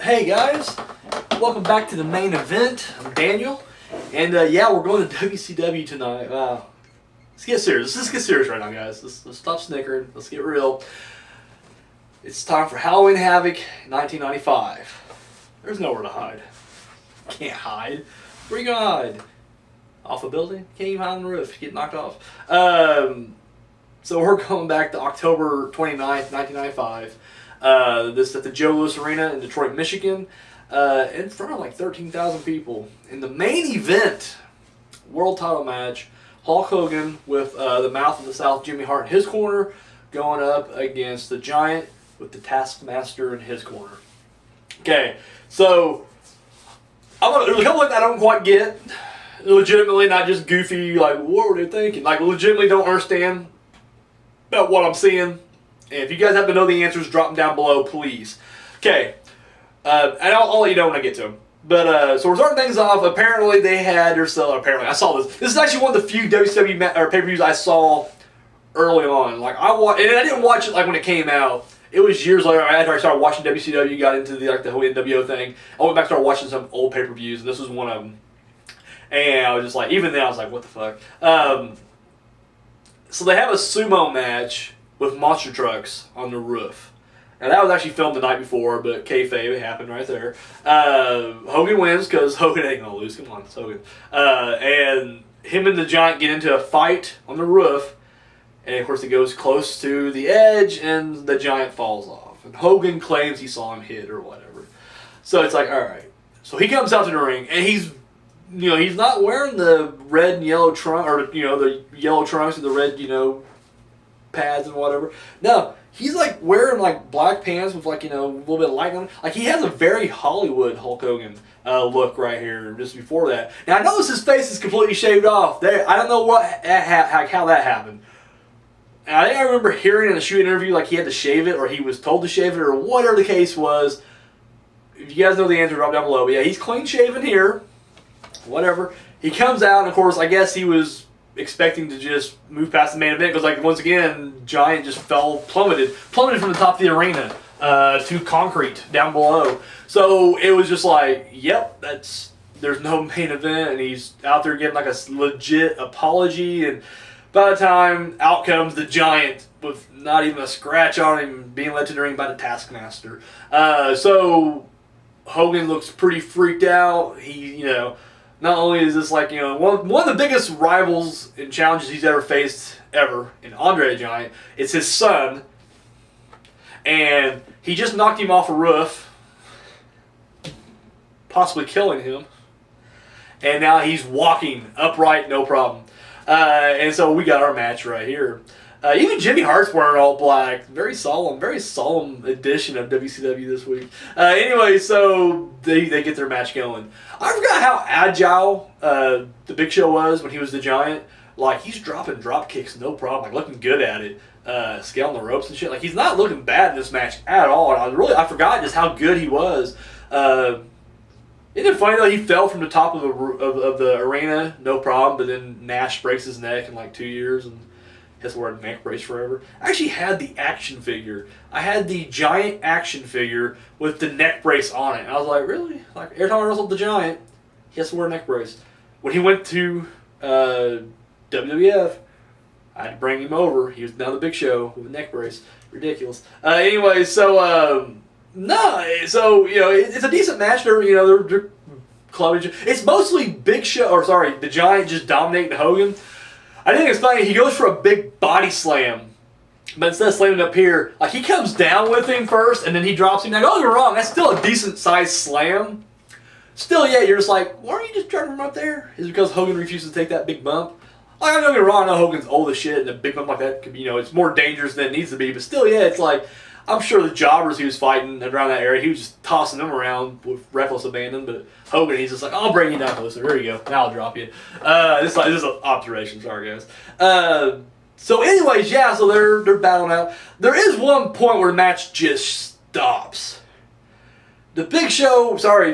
Hey guys, welcome back to the main event. I'm Daniel, and yeah, we're going to WCW tonight. Let's get serious. Let's get serious right now, guys. Let's stop snickering. Let's get real. It's time for Halloween Havoc 1995. There's nowhere to hide. Can't hide. Where you gonna hide? Off a building? Can't even hide on the roof. Get knocked off. So we're going back to October 29th, 1995. This at the Joe Louis Arena in Detroit, Michigan, in front of like 13,000 people. In the main event, world title match, Hulk Hogan with the Mouth of the South, Jimmy Hart in his corner, going up against the Giant with the Taskmaster in his corner. Okay, so there's a couple that I don't quite get. Legitimately, not just goofy, like, what were they thinking? Like, legitimately don't understand about what I'm seeing. And if you guys happen to know the answers, drop them down below, please. Okay, and I'll let you know when I get to them. But, so we're starting things off. Apparently, they had, apparently, I saw this. This is actually one of the few WCW pay-per-views I saw early on. Like, and I didn't watch it, like, when it came out. It was years later, after I started watching WCW, got into the whole NWO thing. I went back and started watching some old pay-per-views, and this was one of them. And I was just like, even then, I was like, what the fuck? So they have a sumo match with monster trucks on the roof. And that was actually filmed the night before, but kayfabe, it happened right there. Hogan wins because Hogan ain't gonna lose. Come on, it's Hogan. And him and the Giant get into a fight on the roof. And of course, it goes close to the edge, and the Giant falls off. And Hogan claims he saw him hit or whatever. So it's like, all right. So he comes out to the ring, and he's not wearing the red and yellow trunk, or the yellow trunks and the red, pads and whatever. No, he's like wearing like black pants with like a little bit of light on it. Like he has a very Hollywood Hulk Hogan look right here. Just before that, now I notice his face is completely shaved off. There, I don't know how that happened. And I think I remember hearing in a shoot interview like he had to shave it, or he was told to shave it, or whatever the case was. If you guys know the answer, drop down below. But yeah, he's clean shaven here. Whatever. He comes out, and of course, I guess he was expecting to just move past the main event because, like, once again, Giant just plummeted from the top of the arena to concrete down below. So it was just like, yep, there's no main event, and he's out there getting like a legit apology. And by the time out comes the Giant with not even a scratch on him, being led to the ring by the Taskmaster. So Hogan looks pretty freaked out. He, not only is this like, one of the biggest rivals and challenges he's ever faced in Andre the Giant, it's his son. And he just knocked him off a roof, possibly killing him. And now he's walking upright, no problem. And so we got our match right here. Even Jimmy Hart's wearing all black. Very solemn edition of WCW this week. Anyway, so they get their match going. I forgot how agile the Big Show was when he was the Giant. Like, he's dropping drop kicks, no problem. Like, looking good at it. Scaling the ropes and shit. Like, he's not looking bad in this match at all. And I forgot just how good he was. Isn't it funny though? He fell from the top of the arena, no problem. But then Nash breaks his neck in like 2 years and has to wear a neck brace forever. I actually had the action figure. I had the Giant action figure with the neck brace on it. And I was like, really? Like, every time I wrestled the Giant, he has to wear a neck brace. When he went to WWF, I had to bring him over. He was now the Big Show with a neck brace. Ridiculous. Anyway, so, it's a decent match. They're clubbing. It's mostly the Giant just dominating Hogan. I didn't explain it. He goes for a big body slam. But instead of slamming up here, like he comes down with him first and then he drops him. Now, don't get me wrong, that's still a decent sized slam. Still, yeah, you're just like, why aren't you just driving him up there? Is it because Hogan refuses to take that big bump? Like, don't get me wrong, I know Hogan's old as shit and a big bump like that could be, it's more dangerous than it needs to be. But still, yeah, it's like, I'm sure the jobbers he was fighting around that area, he was just tossing them around with reckless abandon. But Hogan, he's just like, I'll bring you down closer. There you go. Now I'll drop you. This is an observation. Sorry, guys. So anyways, yeah, so they're battling out. There is one point where the match just stops. The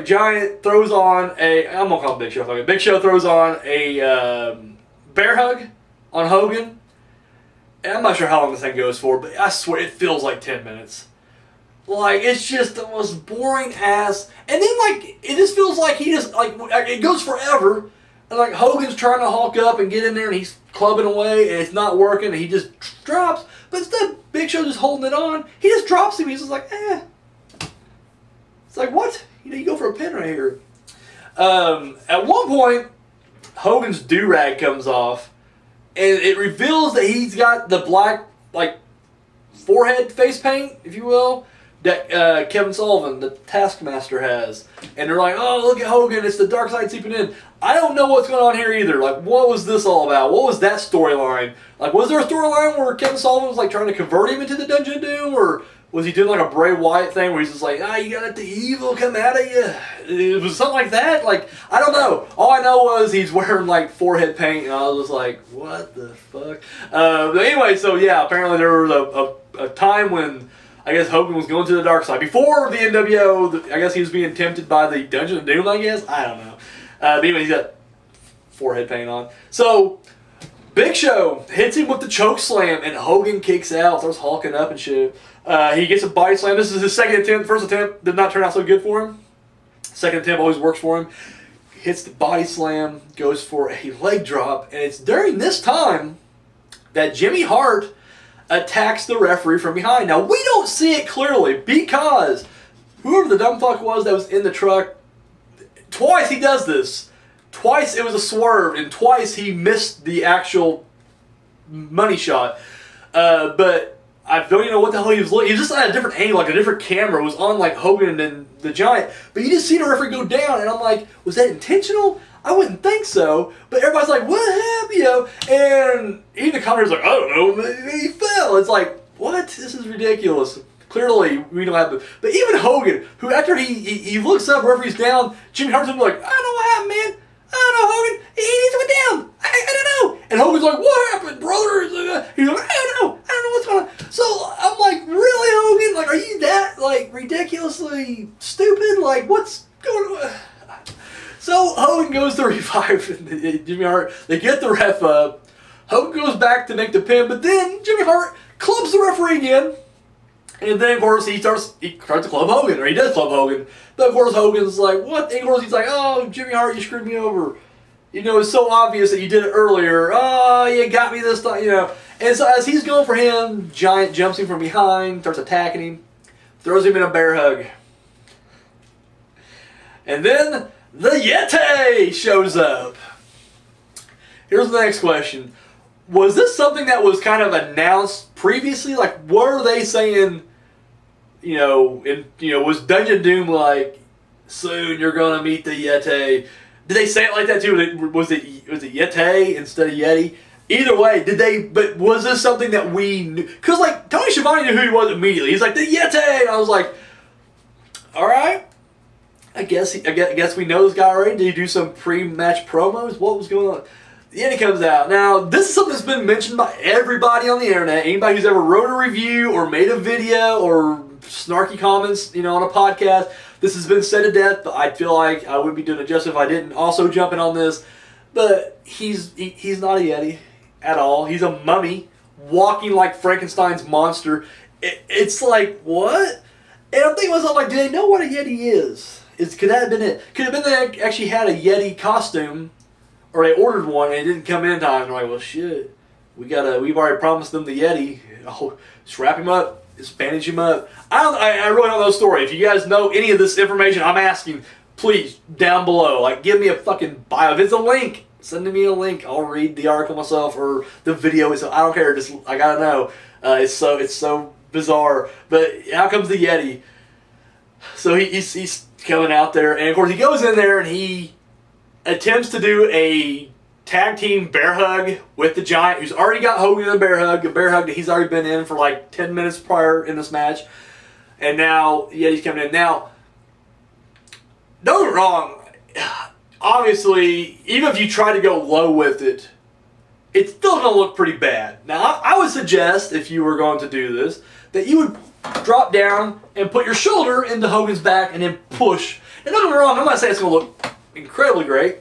Giant throws on I'm going to call it Big Show. Big Show throws on a bear hug on Hogan. And I'm not sure how long this thing goes for, but I swear it feels like 10 minutes. Like, it's just the most boring ass. And then, like, it just feels like he just, like, it goes forever. And, like, Hogan's trying to hulk up and get in there, and he's clubbing away, and it's not working, and he just drops. But instead of Big Show just holding it on, he just drops him. He's just like, eh. It's like, what? You know, you go for a pin right here. At one point, Hogan's do-rag comes off, and it reveals that he's got the black, like, forehead face paint, if you will, that Kevin Sullivan, the Taskmaster, has. And they're like, oh, look at Hogan, it's the dark side seeping in. I don't know what's going on here either. Like, what was this all about? What was that storyline? Like, was there a storyline where Kevin Sullivan was, like, trying to convert him into the Dungeon of Doom? Or was he doing, like, a Bray Wyatt thing where he's just like, you gotta let the evil come out of you? It was something like that? Like, I don't know. All I know was he's wearing, like, forehead paint, and I was just like, what the fuck? But anyway, so, yeah, apparently there was a time when I guess Hogan was going to the dark side. Before the NWO, I guess he was being tempted by the Dungeon of Doom, I guess? I don't know. But anyway, he's got forehead paint on. So, Big Show hits him with the choke slam, and Hogan kicks out, starts hulking up and shit. He gets a body slam. This is his second attempt. First attempt did not turn out so good for him. Second attempt always works for him. Hits the body slam, goes for a leg drop, and it's during this time that Jimmy Hart attacks the referee from behind. Now, we don't see it clearly because whoever the dumb fuck was that was in the truck, twice he does this. Twice it was a swerve, and twice he missed the actual money shot. But I don't even know what the hell he was looking. He was just at a different angle, like a different camera was on like Hogan and the Giant. But you just see the referee go down, and I'm like, was that intentional? I wouldn't think so, but everybody's like, what happened, you know? And even the commentator's like, I don't know, he fell. It's like, what? This is ridiculous. Clearly, we don't have the... But even Hogan, who after he looks up, referee's down, Jimmy Hart's like, I don't know what happened, man. I don't know, Hogan. He just went down. I don't know. And Hogan's like, what happened, brother? He's like, I don't know what's going on. So I'm like, really, Hogan? Like, are you that, like, ridiculously stupid? Like, what's going on? So Hogan goes to revive Jimmy Hart. They get the ref up. Hogan goes back to make the pin, but then Jimmy Hart clubs the referee again. And then, of course, he tries to club Hogan, or he does club Hogan. But, of course, Hogan's like, what? And, of course, he's like, oh, Jimmy Hart, you screwed me over. You know, it's so obvious that you did it earlier. Oh, you got me this time, you know. And so as he's going for him, Giant jumps him from behind, starts attacking him, throws him in a bear hug. And then the Yeti shows up. Here's the next question. Was this something that was kind of announced previously? Like, were they saying, was Dungeon Doom like, soon you're going to meet the Yeti? Did they say it like that too? Was it Yeti instead of Yeti? Either way, but was this something that we knew? Because, like, Tony Schiavone knew who he was immediately. He's like, the Yeti! And I was like, alright. I guess we know this guy already. Did he do some pre-match promos? What was going on? The Yeti comes out. Now, this is something that's been mentioned by everybody on the internet. Anybody who's ever wrote a review or made a video or snarky comments, on a podcast. This has been said to death, but I feel like I wouldn't be doing it justice if I didn't also jump in on this. But he's not a Yeti at all. He's a mummy walking like Frankenstein's monster. It's like, what? And I'm thinking to myself, like, do they know what a Yeti is? Could that have been it? Could it have been they actually had a Yeti costume, or they ordered one and it didn't come in time. They're like, well, shit, we've already promised them the Yeti. Oh, just wrap him up, just bandage him up. I really don't know the story. If you guys know any of this information, I'm asking, please, down below, like, give me a fucking bio. If it's a link, send me a link. I'll read the article myself or the video. So I don't care. Just I gotta know. It's so bizarre. But out comes the Yeti. So he's coming out there, and of course he goes in there and he attempts to do a tag team bear hug with the Giant, who's already got Hogan in a bear hug that he's already been in for like 10 minutes prior in this match. And now Yeti's coming in. Now, don't get me wrong, obviously, even if you try to go low with it, it's still going to look pretty bad. Now, I would suggest, if you were going to do this, that you would drop down and put your shoulder into Hogan's back and then push. And don't get me wrong, I'm not saying it's going to look incredibly great.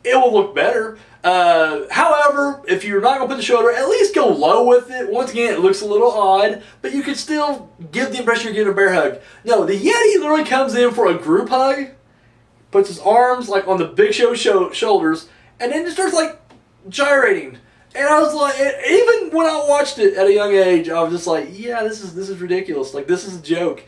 It will look better. However, if you're not going to put the shoulder, at least go low with it. Once again, it looks a little odd, but you can still give the impression you're getting a bear hug. No, the Yeti literally comes in for a group hug, puts his arms like on the Big Show's shoulders, and then just starts like gyrating. And I was like, even when I watched it at a young age, I was just like, yeah, this is ridiculous. Like, this is a joke.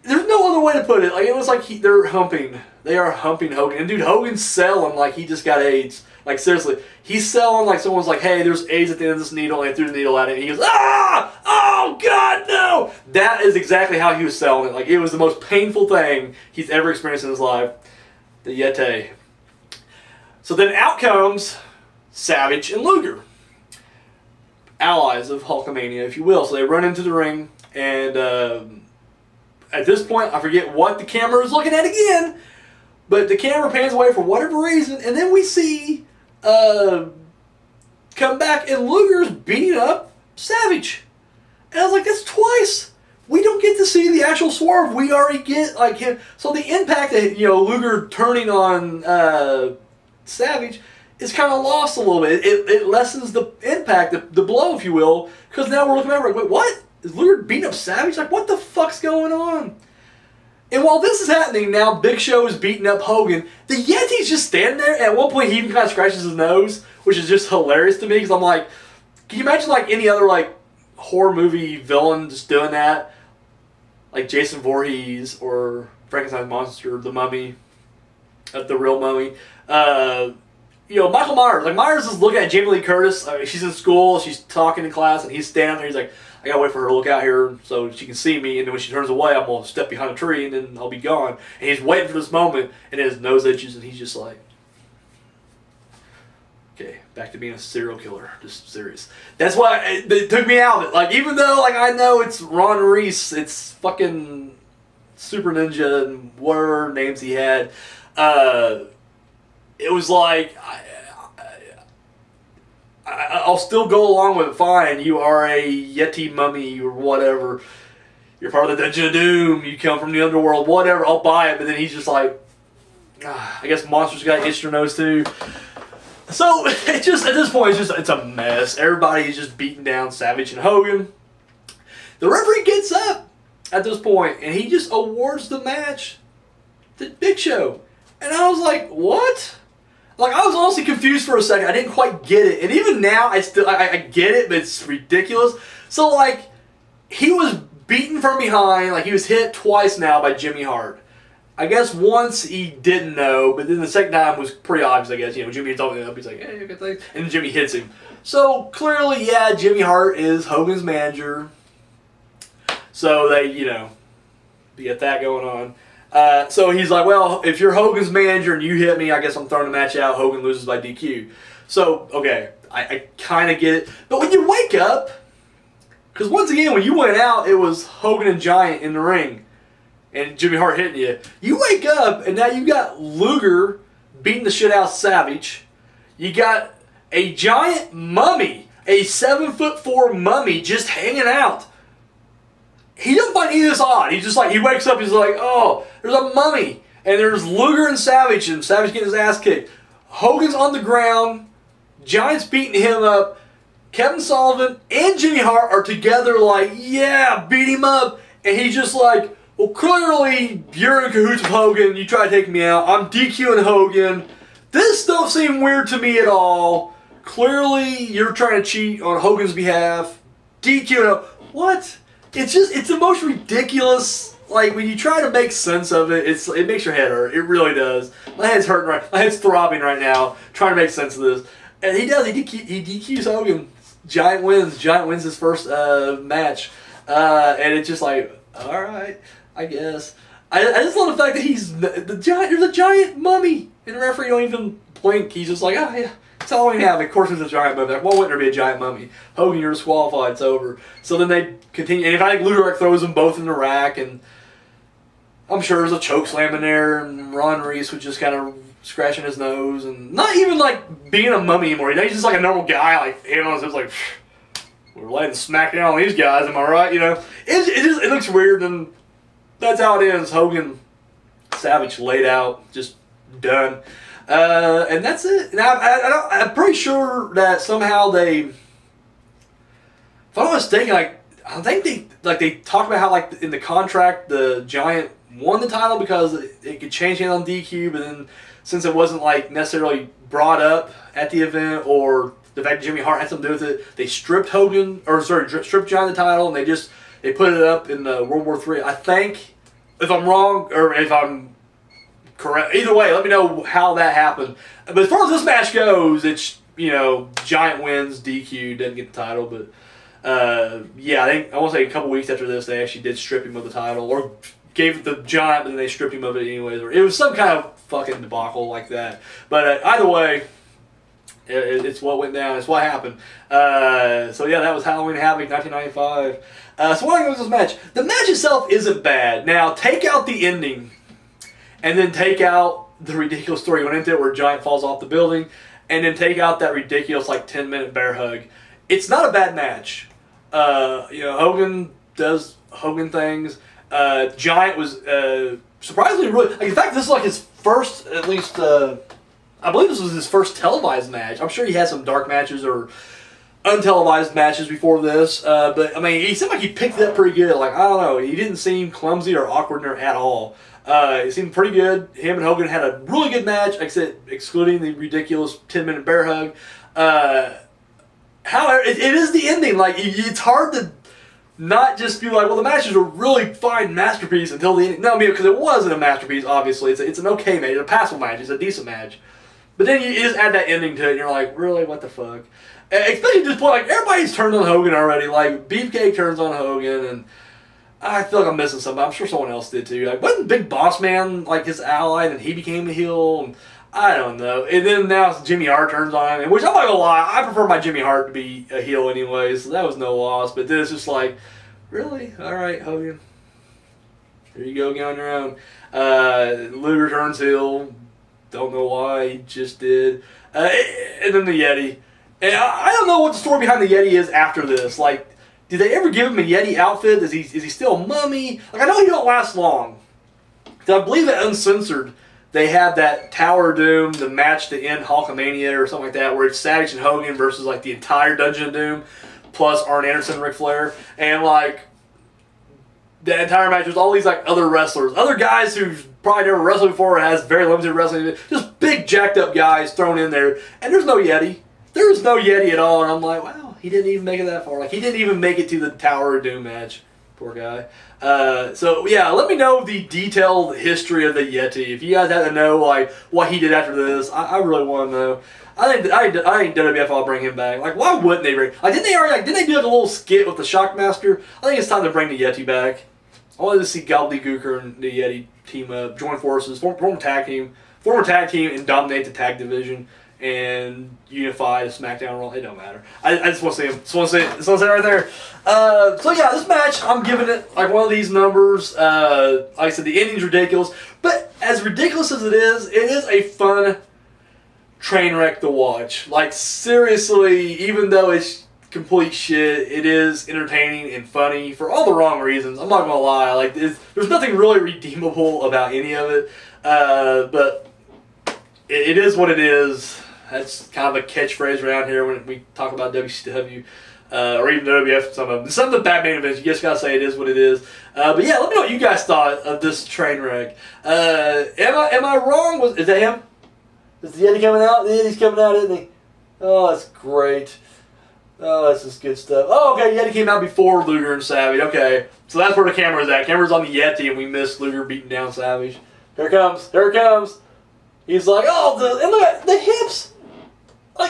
There's no other way to put it. Like, it was like they're humping. They are humping Hogan. And dude, Hogan's selling like he just got AIDS. Like, seriously. He's selling like someone's like, hey, there's AIDS at the end of this needle, and they threw the needle at it. And he goes, ah! Oh, God, no! That is exactly how he was selling it. Like, it was the most painful thing he's ever experienced in his life. The Yeti. So then out comes Savage and Luger. Allies of Hulkamania, if you will. So they run into the ring, and at this point, I forget what the camera is looking at again, but the camera pans away for whatever reason, and then we see come back, and Luger's beating up Savage. And I was like, that's twice. We don't get to see the actual swerve. We already get like him. So the impact that Luger turning on Savage is kind of lost a little bit. It lessens the impact, the blow, if you will, because now we're looking at it like, wait, what? Is Luger beating up Savage? Like, what the fuck's going on? And while this is happening, now Big Show is beating up Hogan. The Yeti's just standing there, and at one point he even kind of scratches his nose, which is just hilarious to me, because I'm like, can you imagine like any other like horror movie villain just doing that? Like Jason Voorhees or Frankenstein's Monster, the Mummy, the real Mummy. Michael Myers. Like, Myers is looking at Jamie Lee Curtis. She's in school, she's talking in class, and he's standing there. He's like, I gotta wait for her to look out here so she can see me, and then when she turns away, I'm gonna step behind a tree, and then I'll be gone. And he's waiting for this moment, and his nose itches, and he's just like, okay, back to being a serial killer. Just serious. That's why it took me out of it. Like, even though, like, I know it's Ron Reese, it's fucking Super Ninja, and whatever names he had, it was like, I'll still go along with it fine. You are a Yeti mummy or whatever. You're part of the Dungeon of Doom. You come from the underworld, whatever. I'll buy it. But then he's just like, I guess monsters got itched your nose too. So it just at this point it's a mess. Everybody's just beating down Savage and Hogan. The referee gets up at this point and he just awards the match to Big Show. And I was like, what? Like, I was honestly confused for a second. I didn't quite get it. And even now, I get it, but it's ridiculous. So, like, he was beaten from behind. Like, he was hit twice now by Jimmy Hart. I guess once he didn't know, but then the second time was pretty obvious, I guess. Jimmy had talking up. He's like, hey, good thing. And then Jimmy hits him. So, clearly, yeah, Jimmy Hart is Hogan's manager. So, they, get that going on. So he's like, well, if you're Hogan's manager and you hit me, I guess I'm throwing the match out. Hogan loses by DQ. So, okay, I kind of get it. But when you wake up, because once again, when you went out, it was Hogan and Giant in the ring. And Jimmy Hart hitting you. You wake up, and now you got Luger beating the shit out of Savage. You got a giant mummy, a 7'4" mummy just hanging out. He doesn't find any of this odd. He's just like, he wakes up, he's like, oh, there's a mummy. And there's Luger and Savage getting his ass kicked. Hogan's on the ground. Giant's beating him up. Kevin Sullivan and Jimmy Hart are together like, yeah, beat him up. And he's just like, well, clearly you're in cahoots with Hogan. You try to take me out. I'm DQing Hogan. This don't seem weird to me at all. Clearly you're trying to cheat on Hogan's behalf. DQing him. What? It's the most ridiculous, like, when you try to make sense of it, it makes your head hurt. It really does. My head's hurting my head's throbbing right now, trying to make sense of this. And he does, he DQs Hogan. Giant wins his first match. And it's just like, alright, I guess. I just love the fact that there's a giant mummy, and the referee don't even blink. He's just like, oh yeah. It's Halloween Havoc. Of course, there's a giant mummy. Like, why wouldn't there be a giant mummy? Hogan, you're disqualified. It's over. So then they continue. And I think Luger throws them both in the rack. And I'm sure there's a choke slam in there. And Ron Reese was just kind of scratching his nose. And not even like being a mummy anymore. He's just like a normal guy. Like, it's like, we're laying smack down on these guys. Am I right? It looks weird. And that's how it is. Hogan, Savage laid out. Just done. And that's it. Now, I'm pretty sure that somehow they, if I'm not mistaken, I think they talked about how in the contract the Giant won the title because it could change hands on DQ, but then since it wasn't necessarily brought up at the event or the fact that Jimmy Hart had something to do with it, they stripped stripped Giant the title, and they put it up in World War III. I think, if I'm wrong or if I'm correct, either way, let me know how that happened. But as far as this match goes, it's Giant wins, DQ doesn't get the title, but yeah, I want to say a couple weeks after this they actually did strip him of the title or gave it to Giant, but then they stripped him of it anyways. Or it was some kind of fucking debacle like that. But either way, it's what went down. It's what happened. So yeah, that was Halloween Havoc 1995. So what I go with this match? The match itself isn't bad. Now take out the ending, and then take out the ridiculous story going into it where Giant falls off the building, and then take out that ridiculous 10-minute bear hug. It's not a bad match. Hogan does Hogan things. Giant was surprisingly really. In fact, this is his first, at least. I believe this was his first televised match. I'm sure he had some dark matches or untelevised matches before this. But he seemed like he picked it up pretty good. I don't know, he didn't seem clumsy or awkward in there at all. It seemed pretty good. Him and Hogan had a really good match, like I said, excluding the ridiculous 10-minute bear hug. However, it is the ending. It's hard to not just be well, the match is a really fine masterpiece until the ending. No, because it wasn't a masterpiece, obviously. It's an okay match. It's a passable match. It's a decent match. But then you just add that ending to it, and you're like, really, what the fuck? Especially at this point, everybody's turned on Hogan already. Beefcake turns on Hogan, and I feel like I'm missing something. I'm sure someone else did too. Wasn't Big Boss Man his ally, and then he became a heel? And I don't know. And then now Jimmy Hart turns on him, which I'm not gonna lie, I prefer my Jimmy Hart to be a heel anyway, so that was no loss. But then it's just really? Alright, Hogan. Here you go, get on your own. Luger turns heel. Don't know why, he just did. And then the Yeti. And I don't know what the story behind the Yeti is after this. Did they ever give him a Yeti outfit? Is he still a mummy? I know he don't last long. I believe at Uncensored, they had that Tower of Doom, the match to end Hulkamania or something like that, where it's Savage and Hogan versus the entire Dungeon of Doom, plus Arn Anderson, Ric Flair, and the entire match was all these other wrestlers, other guys who've probably never wrestled before or has very limited wrestling, just big jacked up guys thrown in there, and there's no Yeti. There was no Yeti at all, and I'm like, wow, he didn't even make it that far. He didn't even make it to the Tower of Doom match. Poor guy. So yeah, let me know the detailed history of the Yeti. If you guys had to know what he did after this, I really want to know. I think WWF will bring him back. Why wouldn't they bring? Didn't they already? Didn't they do a little skit with the Shockmaster? I think it's time to bring the Yeti back. I wanted to see Gobbledygooker and the Yeti team up, join forces, form a tag team, and dominate the tag division and unify the SmackDown Raw. It don't matter. I just want to see him. Just want to say it right there. So yeah, this match, I'm giving it one of these numbers. Like I said, the ending's ridiculous, but as ridiculous as it is a fun train wreck to watch. Seriously, even though it's complete shit, it is entertaining and funny for all the wrong reasons. I'm not gonna lie. There's nothing really redeemable about any of it. But it is what it is. That's kind of a catchphrase around here when we talk about WCW. Or even WWF, some of the bad main events, you just gotta say it is what it is. But yeah, let me know what you guys thought of this train wreck. Am I wrong? Is that him? Is the Yeti coming out? The Yeti's coming out, isn't he? Oh, that's great. Oh, that's just good stuff. Oh, okay, Yeti came out before Luger and Savage. Okay, so that's where the camera's at. Camera's on the Yeti, and we missed Luger beating down Savage. Here it comes. Here it comes. He's like, oh, and look at the hips.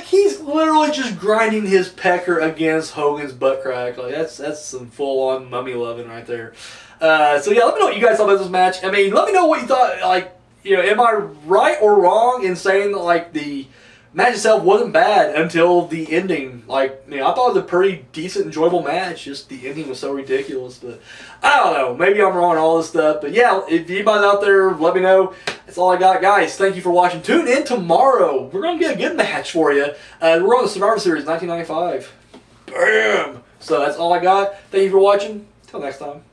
He's literally just grinding his pecker against Hogan's butt crack. That's some full-on mummy loving right there. So yeah, let me know what you guys thought about this match. Let me know what you thought. Am I right or wrong in saying that the match itself wasn't bad until the ending? I thought it was a pretty decent, enjoyable match. Just the ending was so ridiculous. But I don't know. Maybe I'm wrong on all this stuff. But yeah, if anybody's out there, let me know. That's all I got, guys. Thank you for watching. Tune in tomorrow. We're going to get a good match for you. We're on the Survivor Series 1995. Bam! So that's all I got. Thank you for watching. Till next time.